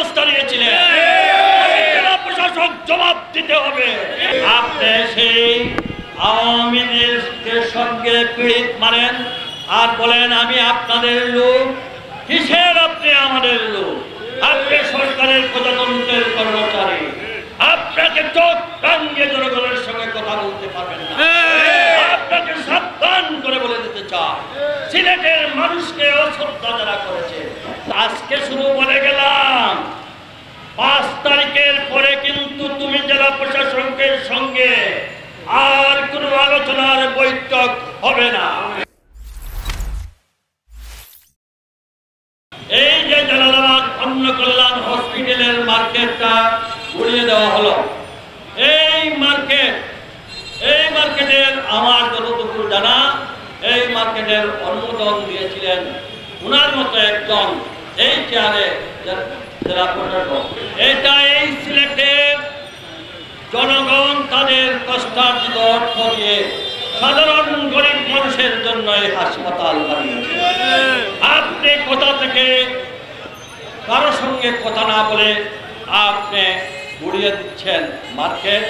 ব্যবস্থা নিয়েছিলেন? জেলা প্রশাসক জবাব দিতে হবে। আপনি সেই আওয়ামী লীগের সঙ্গে পীড়িত মারেন আর বলেন আমি আপনাদের লোক। কিসের আপনি আমাদের লোক? আপনি সরকারের প্রজাতন্ত্রের কর্মচারী। আপনাকে চোখ টাঙ্গিয়ে জনগণের সঙ্গে কথা বলতে পারবেন না। আপনাকে সাবধান করে বলে দিতে চাই, সিলেটের মানুষকে অশ্রদ্ধা যারা করেছে, আজকে শুধু বলে গেলাম 5 তারিখের পরে কিন্তু তুমি জেলা প্রশাসকের সঙ্গে আর কোনো আলোচনার বৈঠক হবে না। এই যে জালালাবাদ অন্ন কল্যাণ হসপিটালের মার্কেটটা উড়িয়ে দেওয়া হলো, এই মার্কেটের আমার যতটুকু জানা, এই মার্কেটের অনুমোদন দিয়েছিলেন উনার মতো একজন এই চেয়ারে জেলা প্রশাসক। এটা এই সিলেটের জনগণ তাদের কষ্টার্জিত অর্থ দিয়ে সাধারণ গরিব মানুষের জন্য এই হাসপাতাল বানিয়েছে। আপনি কোথা থেকে কারো সঙ্গে কথা না বলে আপনি গুড়িয়ে দিচ্ছেন মার্কেট,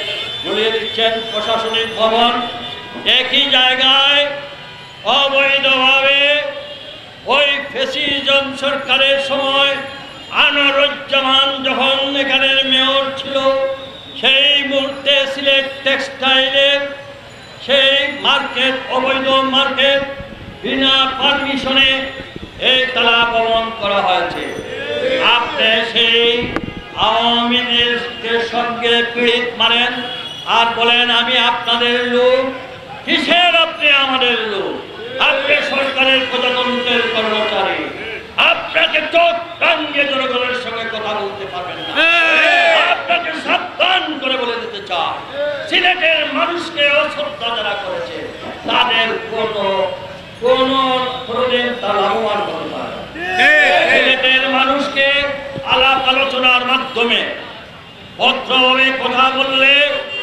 গুড়িয়ে দিচ্ছেন প্রশাসনিক ভবন। একই জায়গায় অবৈধভাবে ওই ফ্যাসিজম সরকারের সময় আনোয়ারুজ্জামান যখন এখানের মেয়র ছিল, সেই মুহূর্তে সিলেট টেক্সটাইলের সেই মার্কেট, অবৈধ মার্কেট, বিনা পারমিশনে এই তালা ভবন করা হয়েছে। আপনি সেই আওয়ামী লীগের সঙ্গে পীড়িত মারেন আর বলেন আমি আপনাদের লোক। কিসের আপনি আমাদের লোক? আপনি সরকারের প্রজাতন্ত্রের কর্মচারী। আপনাকে চোখ টাঙ্গিয়ে জনগণের সঙ্গে কথা বলতে পারবেন না। আপনাকে সাবধান করে বলে দিতে চাই, সিলেটের মানুষকে অশ্রদ্ধা যারা করেছে তাদের কোনদিন তার লাভবান হতে পারে। সিলেটের মানুষকে আলাপ আলোচনার মাধ্যমে ভদ্রভাবে কথা বললে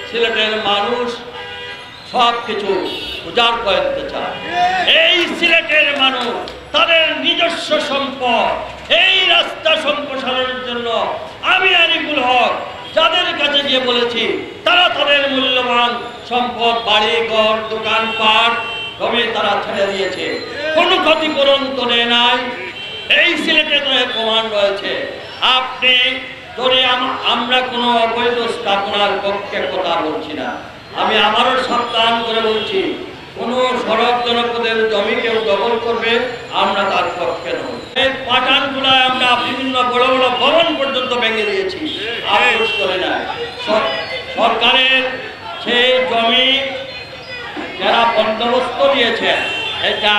সিলেটের মানুষ সবকিছু উজাড় করে দিতে চায়। এই সিলেটের মানুষ তাদের নিজস্ব সম্পদ, এই রাস্তা সম্প্রসারণের জন্য আমি আরিফুল হক যাদের কাছে গিয়ে বলেছি, তারা তাদের মূল্যবান সম্পদ, বাড়ি ঘর, দোকানপাট জমি তারা ছেড়ে দিয়েছে। কোনো ক্ষতিপূরণ তো নেই নাই। এই সিলেটে তো প্রমাণ রয়েছে। আপনি ধরে আমরা কোনো অবৈধ স্থাপনার পক্ষে কথা বলছি না। আমি আমারও সাবধান করে বলছি, কোনো সড়ক জনপদের জমি কেউ দখল করবে, আমরা তার পক্ষে নই। এই পাঠানগুলায় আমরা বিভিন্ন বড় বড় ভবন পর্যন্ত ভেঙে দিয়েছি, আফসোস করে না। সরকারের সেই জমি যারা বন্দোবস্ত দিয়েছেন, এটা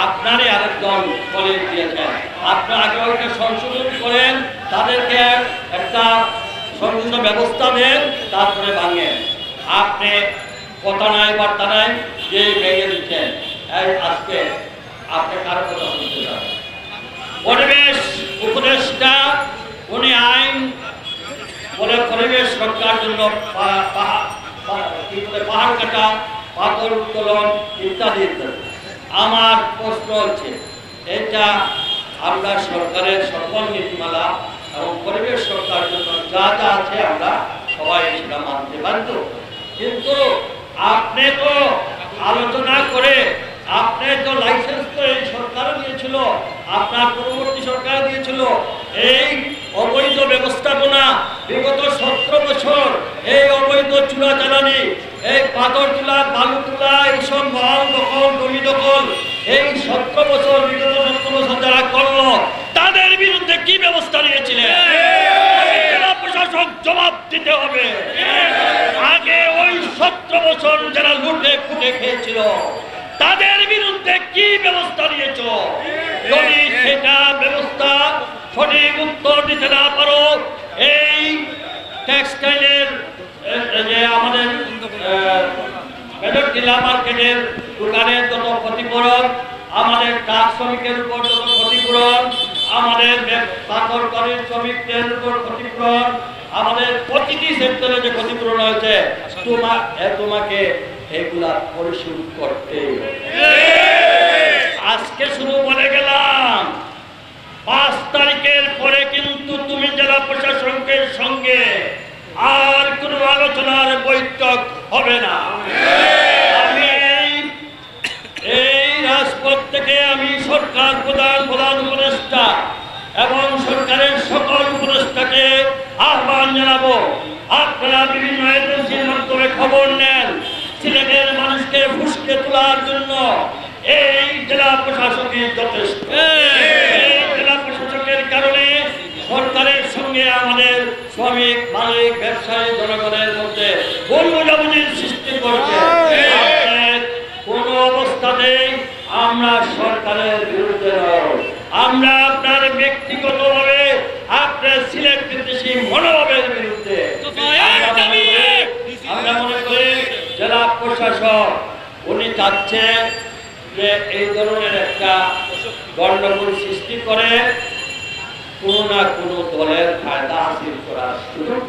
আপনারই আরেকজন বলে দিয়েছেন। আপনার আগে ওইটা সংশোধন করেন, তাদেরকে একটা সংশোধন ব্যবস্থা দেন, তারপরে ভাঙেন। আপনি কথা নাই বার্তা নাই, যে ভেঙে দিচ্ছেন। আজকে আপনি কারো কথা শুনতে চান? পরিবেশ উপদেষ্টা উনি আইন বলে পরিবেশ রক্ষার জন্য পাহাড় কাটা, পাথর উত্তোলন ইত্যাদি ইত্যাদি। আমার প্রশ্ন হচ্ছে, এটা আমরা সরকারের সকল নীতিমালা এবং পরিবেশ রক্ষার জন্য যা যা আছে আমরা সবাই সেটা মানতে বাধ্য। কিন্তু আপনি তো আলোচনা করে, আপনি তো লাইসেন্স তো এই সরকারও দিয়েছিল, আপনার পূর্ববর্তী সরকার দিয়েছিল। এই অবৈধ ব্যবস্থাপনা বিগত 17 বছর, এই অবৈধ চুরাচালানি, এই পাথর তোলা, বালু তোলা, এইসব মহল দখল, জমি দখল, এই 17 বছর, বিগত 17 বছর যারা করলো, তাদের বিরুদ্ধে কি ব্যবস্থা নিয়েছিলেন? জেলা প্রশাসক জবাব দিতে হবে। আগে ওই 17 বছর যারা লুটে খুঁটে খেয়েছিল, তাদের বিরুদ্ধে কি ব্যবস্থা নিয়েছ? যদি সেটা ব্যবস্থা সঠিক উত্তর দিতে না পারো, এই টেক্সটাইলের যে আমাদের জেলা মার্কেটের দোকানের যত ক্ষতিপূরণ, আমাদের ট্রাক শ্রমিকের উপর যত ক্ষতিপূরণ, আমাদের পাথরকারী শ্রমিকদের উপর ক্ষতিপূরণ, আমাদের প্রতিটি সেক্টরে যে ক্ষতিপূরণ হয়েছে, তোমাকে এগুলা পরিশোধ করতে। আজকে শুধু বলে গেলাম 5 তারিখের পরে কিন্তু তুমি জেলা প্রশাসকের সঙ্গে আর কোনো আলোচনার বৈঠক হবে না। আমি এই রাজপথ থেকে আমি সরকার প্রধান উপদেষ্টা এবং সরকারের সকল উপদেষ্টাকে আহ্বান জানাবো, আপনারা বিভিন্ন এজেন্সির মাধ্যমে খবর নেন, সিলেটের মানুষকে ফুসকে তোলার জন্য এই জেলা প্রশাসকই যথেষ্ট। এই জেলা প্রশাসকের কারণে সরকারের সঙ্গে আমাদের শ্রমিক, মালিক, ব্যবসায়ী, জনগণের মধ্যে ভুল বোঝাবুঝির সৃষ্টি করছে। কোন অবস্থাতেই আমরা সরকারের বিরুদ্ধে নয়, আমরা আপনার ব্যক্তিগতভাবে আপনার সিলেট বিদ্বেষী মনোভাবের বিরুদ্ধে। আমরা মনে করি জেলা প্রশাসক উনি চাচ্ছে যে এই ধরনের একটা গণ্ডগোল সৃষ্টি করে কোনো না কোনো দলের ফায়দা হাসিল করার সুযোগ